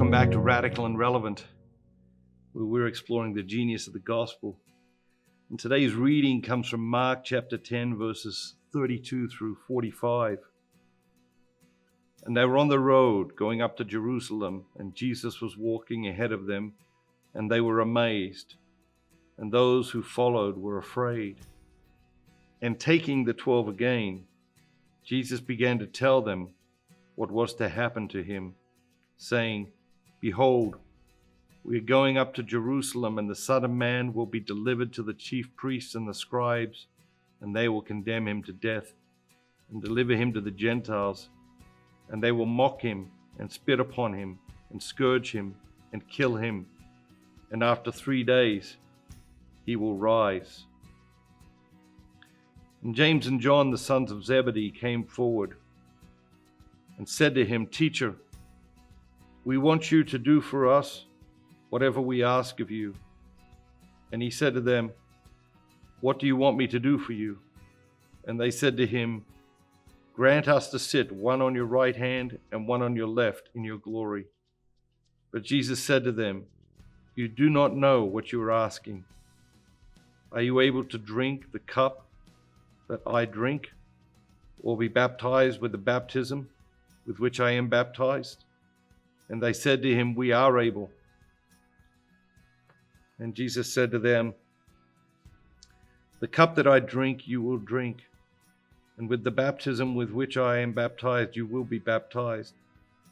Welcome back to Radical and Relevant, where we're exploring the genius of the gospel. And today's reading comes from Mark chapter 10, verses 32 through 45. And they were on the road going up to Jerusalem, and Jesus was walking ahead of them, and they were amazed, and those who followed were afraid. And taking the 12 again, Jesus began to tell them what was to happen to him, saying, "Behold, we are going up to Jerusalem, and the Son of Man will be delivered to the chief priests and the scribes, and they will condemn him to death and deliver him to the Gentiles. And they will mock him and spit upon him and scourge him and kill him. And after 3 days, he will rise." And James and John, the sons of Zebedee, came forward and said to him, "Teacher, we want you to do for us whatever we ask of you." And he said to them, "What do you want me to do for you?" And they said to him, "Grant us to sit one on your right hand and one on your left in your glory." But Jesus said to them, "You do not know what you are asking. Are you able to drink the cup that I drink, or be baptized with the baptism with which I am baptized?" And they said to him, "We are able." And Jesus said to them, "The cup that I drink you will drink, and with the baptism with which I am baptized you will be baptized.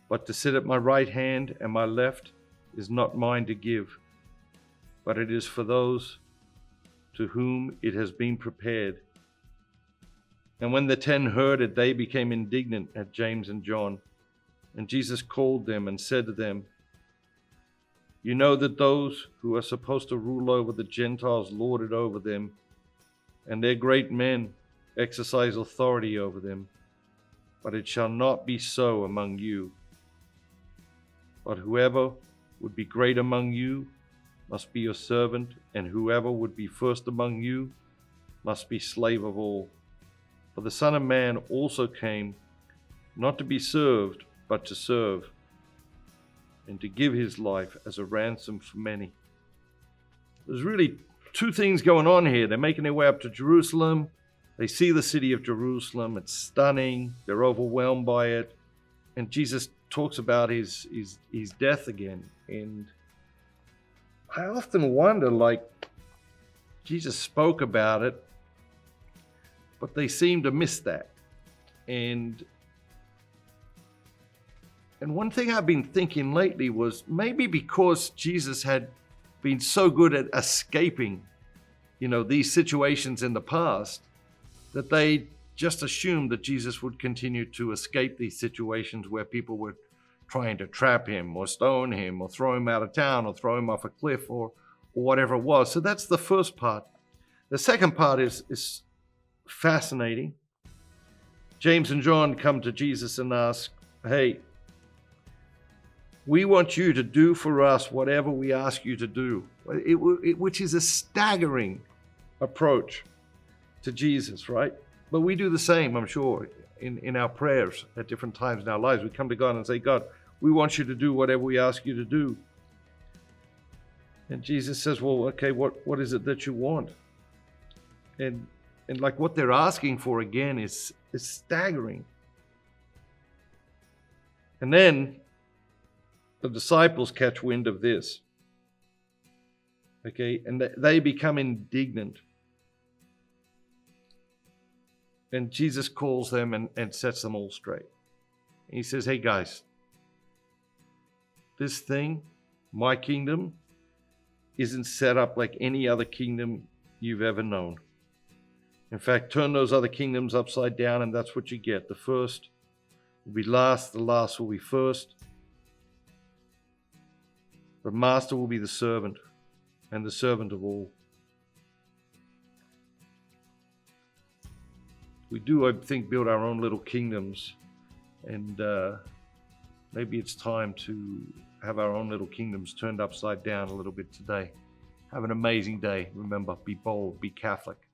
But to sit at my right hand and my left is not mine to give, but it is for those to whom it has been prepared." And when the 10 heard it, they became indignant at James and John. And Jesus called them and said to them, "You know that those who are supposed to rule over the Gentiles lord it over them, and their great men exercise authority over them. But it shall not be so among you. But whoever would be great among you must be your servant, and whoever would be first among you must be slave of all. For the Son of Man also came not to be served, but to serve, and to give his life as a ransom for many." There's really two things going on here. They're making their way up to Jerusalem. They see the city of Jerusalem. It's stunning. They're overwhelmed by it. And Jesus talks about his death again. And I often wonder, Jesus spoke about it, but they seem to miss that. And one thing I've been thinking lately was maybe because Jesus had been so good at escaping, these situations in the past, that they just assumed that Jesus would continue to escape these situations where people were trying to trap him or stone him or throw him out of town or throw him off a cliff or whatever it was. So that's the first part. The second part is fascinating. James and John come to Jesus and ask, "Hey, we want you to do for us whatever we ask you to do," which is a staggering approach to Jesus, right? But we do the same, I'm sure, in our prayers at different times in our lives. We come to God and say, "God, we want you to do whatever we ask you to do." And Jesus says, "Well, okay, what is it that you want?" And what they're asking for again is staggering. And then the disciples catch wind of this. Okay, and they become indignant. And Jesus calls them and sets them all straight. He says, "Hey guys, this thing, my kingdom, isn't set up like any other kingdom you've ever known. In fact, turn those other kingdoms upside down and that's what you get. The first will be last, the last will be first. The master will be the servant, and the servant of all." We do, I think, build our own little kingdoms, and maybe it's time to have our own little kingdoms turned upside down a little bit today. Have an amazing day. Remember, be bold, be Catholic.